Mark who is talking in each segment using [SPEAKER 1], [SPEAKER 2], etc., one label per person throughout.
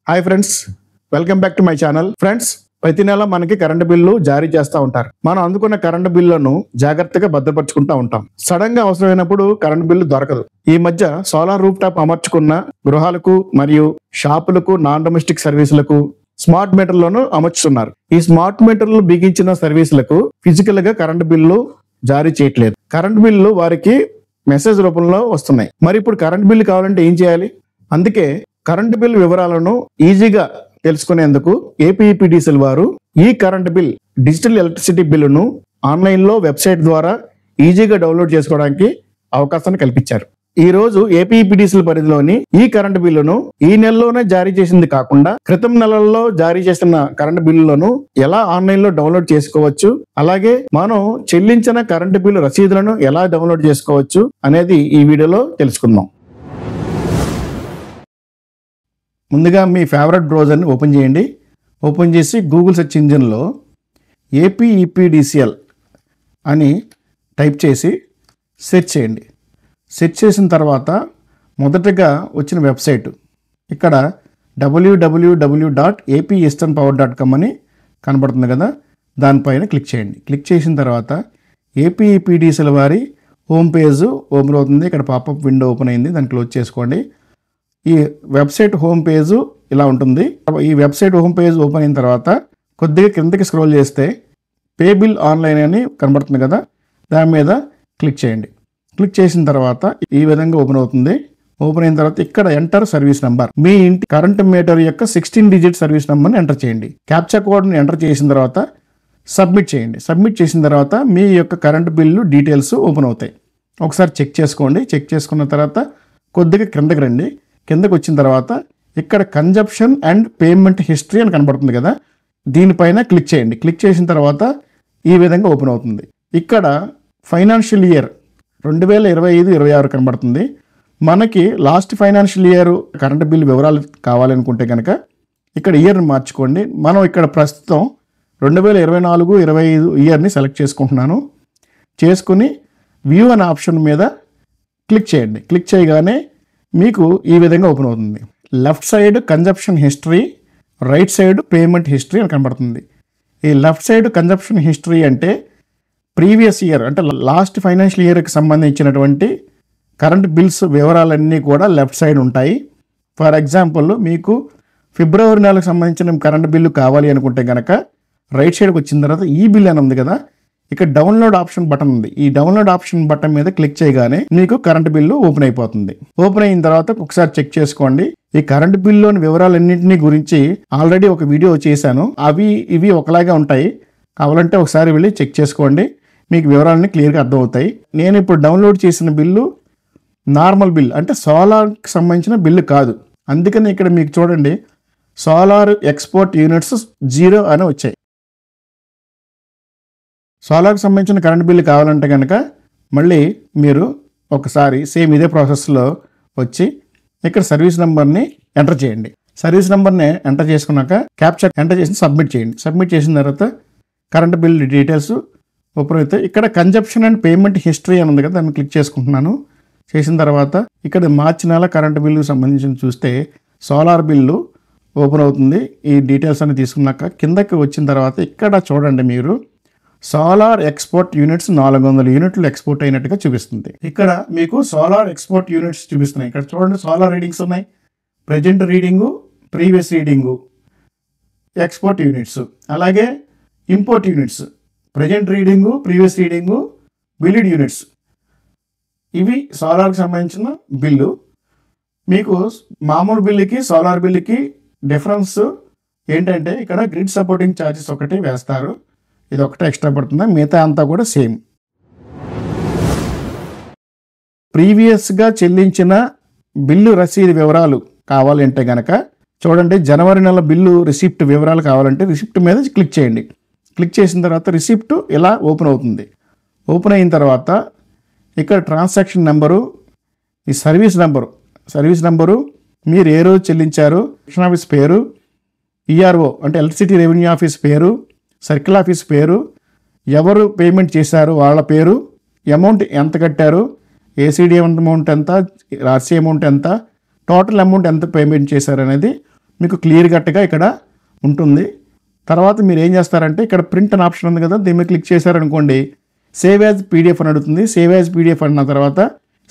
[SPEAKER 1] Hi friends, welcome back to my channel. Friends, ప్రతి నెల మనకి కరెంటు బిల్లు జారీ చేస్తూ ఉంటారు. మనం అందుకున్న కరెంటు బిల్లును జాగ్రత్తగా భద్రపరుచుకుంటూ ఉంటాం. సడన్ గా అవసరమైనప్పుడు కరెంటు బిల్లు దొరకదు. ఈ మధ్య సోలార్ రూఫ్ టాప్ అమర్చుకున్న గృహాలకు మరియు షాపులకు, నాన్ డొమెస్టిక్ సర్వీసులకు స్మార్ట్ మీటర్లను అమర్చుతున్నారు. ఈ స్మార్ట్ మీటర్లు బిగించిన సర్వీసులకు ఫిజికల్ గా కరెంటు బిల్లు జారీ చేయట్లేదు. కరెంటు బిల్లు వారికి మెసేజ్ రూపంలో వస్తున్నాయి. మరి ఇప్పుడు కరెంటు బిల్లు కావాలంటే ఏం చేయాలి? అందుకే కరెంటు బిల్ వివరాలను ఈజీగా తెలుసుకునేందుకు ఏపీఈపీడీసీఎల్ వారు ఈ కరెంటు బిల్ డిజిటల్ ఎలక్ట్రిసిటీ బిల్లును ఆన్లైన్లో వెబ్సైట్ ద్వారా ఈజీగా డౌన్లోడ్ చేసుకోవడానికి అవకాశాన్ని కల్పించారు. ఈ రోజు ఏపీఈపీడీసీఎల్ పరిధిలోని ఈ కరెంటు బిల్లును ఈ నెలలోనే జారీ చేసింది కాకుండా క్రితం నెలల్లో జారీ చేసిన కరెంటు బిల్లులను ఎలా ఆన్లైన్లో డౌన్లోడ్ చేసుకోవచ్చు, అలాగే మనం చెల్లించిన కరెంటు బిల్లు రసీదులను ఎలా డౌన్లోడ్ చేసుకోవచ్చు అనేది ఈ వీడియోలో తెలుసుకుందాం. ముందుగా మీ ఫేవరెట్ బ్రౌజర్ని ఓపెన్ చేయండి. ఓపెన్ చేసి గూగుల్ సెర్చ్ ఇంజిన్లో ఏపీఈపీడీసీఎల్ అని టైప్ చేసి సెర్చ్ చేయండి. సెర్చ్ చేసిన తర్వాత మొదటగా వచ్చిన వెబ్సైట్ ఇక్కడ www.apeasternpower.com అని కనబడుతుంది కదా, దానిపైన క్లిక్ చేయండి. క్లిక్ చేసిన తర్వాత ఏపీఈపీడీసీఎల్ వారి హోమ్ పేజ్ ఓపెన్ అవుతుంది. ఇక్కడ పాపప్ విండో ఓపెన్ అయింది, దాన్ని క్లోజ్ చేసుకోండి. ఈ వెబ్సైట్ హోమ్ పేజ్ ఇలా ఉంటుంది. ఈ వెబ్సైట్ హోమ్ పేజ్ ఓపెన్ అయిన తర్వాత కొద్దిగా కిందకి స్క్రోల్ చేస్తే పే బిల్ ఆన్లైన్ అని కనబడుతుంది కదా, దాని మీద క్లిక్ చేయండి. క్లిక్ చేసిన తర్వాత ఈ విధంగా ఓపెన్ అవుతుంది. ఓపెన్ అయిన తర్వాత ఇక్కడ ఎంటర్ సర్వీస్ నెంబర్, మీ ఇంటి కరెంట్ మీటర్ యొక్క 16 డిజిట్ సర్వీస్ నెంబర్ని ఎంటర్ చేయండి. క్యాప్చా కోడ్ని ఎంటర్ చేసిన తర్వాత సబ్మిట్ చేయండి. సబ్మిట్ చేసిన తర్వాత మీ యొక్క కరెంట్ బిల్లు డీటెయిల్స్ ఓపెన్ అవుతాయి. ఒకసారి చెక్ చేసుకోండి. చెక్ చేసుకున్న తర్వాత కొద్దిగా కిందకి రండి. కిందకు వచ్చిన తర్వాత ఇక్కడ కన్జంప్షన్ అండ్ పేమెంట్ హిస్టరీ అని కనబడుతుంది కదా, దీనిపైన క్లిక్ చేయండి. క్లిక్ చేసిన తర్వాత ఈ విధంగా ఓపెన్ అవుతుంది. ఇక్కడ ఫైనాన్షియల్ ఇయర్ 2025-26 కనబడుతుంది. మనకి last financial year current bill వివరాలు కావాలనుకుంటే కనుక ఇక్కడ ఇయర్ని మార్చుకోండి. మనం ఇక్కడ ప్రస్తుతం 2024-25 ఇయర్ని సెలెక్ట్ చేసుకుంటున్నాను. చేసుకుని వ్యూ అనే ఆప్షన్ మీద క్లిక్ చేయండి. క్లిక్ చేయగానే మీకు ఈ విధంగా ఓపెన్ అవుతుంది. Left side consumption history, right side payment history అని కనబడుతుంది. ఈ లెఫ్ట్ సైడ్ కన్జంప్షన్ హిస్టరీ అంటే ప్రీవియస్ ఇయర్ అంటే లాస్ట్ ఫైనాన్షియల్ ఇయర్కి సంబంధించినటువంటి కరెంట్ బిల్స్ వివరాలన్నీ కూడా లెఫ్ట్ సైడ్ ఉంటాయి. ఫర్ ఎగ్జాంపుల్ మీకు ఫిబ్రవరి నెలకు సంబంధించిన కరెంట్ బిల్లు కావాలి అనుకుంటే కనుక రైట్ సైడ్కి వచ్చిన తర్వాత ఈ బిల్ అని ఉంది కదా, ఇక్కడ డౌన్లోడ్ ఆప్షన్ బటన్ ఉంది. ఈ డౌన్లోడ్ ఆప్షన్ బటన్ మీద క్లిక్ చేయగానే మీకు కరెంట్ బిల్లు ఓపెన్ అయిపోతుంది. ఓపెన్ అయిన తర్వాత ఒకసారి చెక్ చేసుకోండి. ఈ కరెంట్ బిల్లులోని వివరాలన్నింటినీ గురించి ఆల్రెడీ ఒక వీడియో చేశాను. ఇవి ఒకలాగే ఉంటాయి. కావాలంటే ఒకసారి వెళ్ళి చెక్ చేసుకోండి, మీకు వివరాలన్నీ క్లియర్గా అర్థమవుతాయి. నేను ఇప్పుడు డౌన్లోడ్ చేసిన బిల్లు నార్మల్ బిల్, అంటే సోలార్కి సంబంధించిన బిల్లు కాదు. అందుకని ఇక్కడ మీకు చూడండి సోలార్ ఎక్స్పోర్ట్ యూనిట్స్ 0 అని వచ్చాయి. సోలార్కి సంబంధించిన కరెంట్ బిల్లు కావాలంటే కనుక మళ్ళీ మీరు ఒకసారి సేమ్ ఇదే ప్రాసెస్లో వచ్చి ఇక్కడ సర్వీస్ నెంబర్ని ఎంటర్ చేయండి. సర్వీస్ నెంబర్ని ఎంటర్ చేసుకున్నాక క్యాప్చా ఎంటర్ చేసి సబ్మిట్ చేయండి. సబ్మిట్ చేసిన తర్వాత కరెంట్ బిల్ డీటెయిల్స్ ఓపెన్ అవుతాయి. ఇక్కడ కన్జంప్షన్ అండ్ పేమెంట్ హిస్టరీ అని ఉంది కదా, దాన్ని క్లిక్ చేసుకుంటున్నాను. చేసిన తర్వాత ఇక్కడ మార్చి నెల కరెంట్ బిల్లుకి సంబంధించి చూస్తే సోలార్ బిల్లు ఓపెన్ అవుతుంది. ఈ డీటెయిల్స్ అన్ని తీసుకున్నాక కిందకి వచ్చిన తర్వాత ఇక్కడ చూడండి మీరు సోలార్ ఎక్స్పోర్ట్ యూనిట్స్ 400 యూనిట్లు ఎక్స్పోర్ట్ అయినట్టుగా చూపిస్తుంది. ఇక్కడ మీకు సోలార్ ఎక్స్పోర్ట్ యూనిట్స్ చూపిస్తున్నాయి. ఇక్కడ చూడండి సోలార్ రీడింగ్స్ ఉన్నాయి, present reading, previous reading, export units, అలాగే import units, present reading, previous reading, billed units. ఇవి సోలార్కి సంబంధించిన బిల్లు. మీకు మామూలు బిల్లుకి సోలార్ బిల్లుకి డిఫరెన్స్ ఏంటంటే ఇక్కడ గ్రిడ్ సపోర్టింగ్ ఛార్జెస్ ఒకటి వేస్తారు, ఇది ఒకటే ఎక్స్ట్రా పడుతుంది, మిగతా అంతా కూడా సేమ్. ప్రీవియస్గా చెల్లించిన బిల్లు రసీదు వివరాలు కావాలంటే కనుక చూడండి జనవరి నెల బిల్లు రిసిప్ట్ వివరాలు కావాలంటే రిసిప్ట్ మీద క్లిక్ చేయండి. క్లిక్ చేసిన తర్వాత రిసిప్ట్ ఇలా ఓపెన్ అవుతుంది. ఓపెన్ అయిన తర్వాత ఇక్కడ ట్రాన్సాక్షన్ నెంబరు, ఈ సర్వీస్ నెంబరు, మీరు ఏ రోజు చెల్లించారు, సెక్షన్ ఆఫీస్ పేరు, ఈఆర్ఓ అంటే ఎలక్ట్రిసిటీ రెవెన్యూ ఆఫీస్ పేరు, సర్కిల్ ఆఫీస్ పేరు, ఎవరు పేమెంట్ చేశారు వాళ్ళ పేరు, అమౌంట్ ఎంత కట్టారు, ఏసీడీ అమౌంట్ ఎంత, ఆర్సీ అమౌంట్ ఎంత, టోటల్ అమౌంట్ ఎంత పేమెంట్ చేశారు అనేది మీకు క్లియర్ కట్గా ఇక్కడ ఉంటుంది. తర్వాత మీరు ఏం చేస్తారంటే ఇక్కడ ప్రింట్ అనే ఆప్షన్ ఉంది కదా, దీని మీద క్లిక్ చేశారనుకోండి సేవ్ యాజ్ పీడిఎఫ్ అని అడుగుతుంది. సేవ్ యాజ్ పీడిఎఫ్ అన్న తర్వాత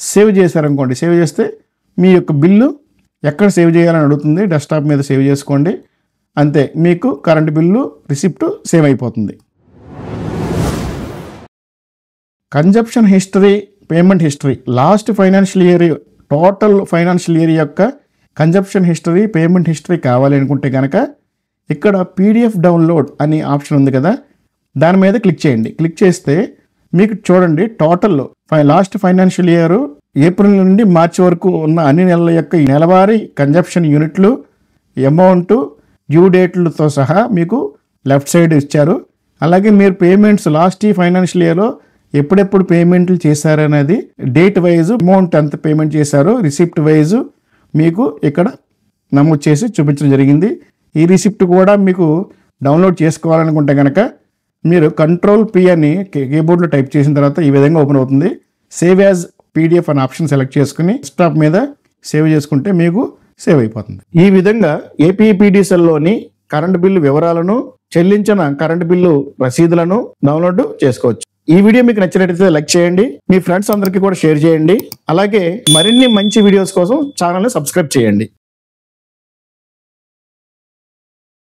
[SPEAKER 1] సేవ్ చేశారనుకోండి, సేవ్ చేస్తే మీ యొక్క బిల్లు ఎక్కడ సేవ్ చేయాలని అడుగుతుంది, డెస్క్టాప్ మీద సేవ్ చేసుకోండి. అంతే, మీకు కరెంట్ బిల్లు రిసిప్ట్ సేవ్ అయిపోతుంది. Consumption history, payment history, last financial year total financial year యొక్క కన్జంప్షన్ హిస్టరీ, పేమెంట్ హిస్టరీ కావాలి అనుకుంటే కనుక ఇక్కడ పీడిఎఫ్ డౌన్లోడ్ అనే ఆప్షన్ ఉంది కదా, దాని మీద క్లిక్ చేయండి. క్లిక్ చేస్తే మీకు చూడండి total last financial year April నుండి మార్చి వరకు ఉన్న అన్ని నెలల యొక్క నెలవారీ కన్జంప్షన్ యూనిట్లు, అమౌంట్, డ్యూ డేట్లతో సహా మీకు లెఫ్ట్ సైడ్ ఇచ్చారు. అలాగే మీరు పేమెంట్స్ లాస్ట్ ఫైనాన్షియల్ ఇయర్లో ఎప్పుడెప్పుడు పేమెంట్లు చేశారనేది డేట్ వైజ్ అమౌంట్ ఎంత పేమెంట్ చేశారో రిసిప్ట్ వైజ్ మీకు ఇక్కడ నమోదు చేసి చూపించడం జరిగింది. ఈ రిసిప్ట్ కూడా మీకు డౌన్లోడ్ చేసుకోవాలనుకుంటే కనుక మీరు Ctrl+P అని కీబోర్డ్లో టైప్ చేసిన తర్వాత ఈ విధంగా ఓపెన్ అవుతుంది. సేవ్ యాజ్ పీడిఎఫ్ అనే ఆప్షన్ సెలెక్ట్ చేసుకుని డెస్క్టాప్ మీద సేవ్ చేసుకుంటే మీకు సేవ్ అయిపోతుంది. ఈ విధంగా ఏపీఈపీడీసీఎల్లోని కరెంట్ బిల్లు వివరాలను, చెల్లించిన కరెంట్ బిల్లు రసీదులను డౌన్లోడ్ చేసుకోవచ్చు. ఈ వీడియో మీకు నచ్చినట్లయితే లైక్ చేయండి, మీ ఫ్రెండ్స్ అందరికీ కూడా షేర్ చేయండి. అలాగే మరిన్ని మంచి వీడియోస్ కోసం ఛానల్ని సబ్స్క్రైబ్ చేయండి.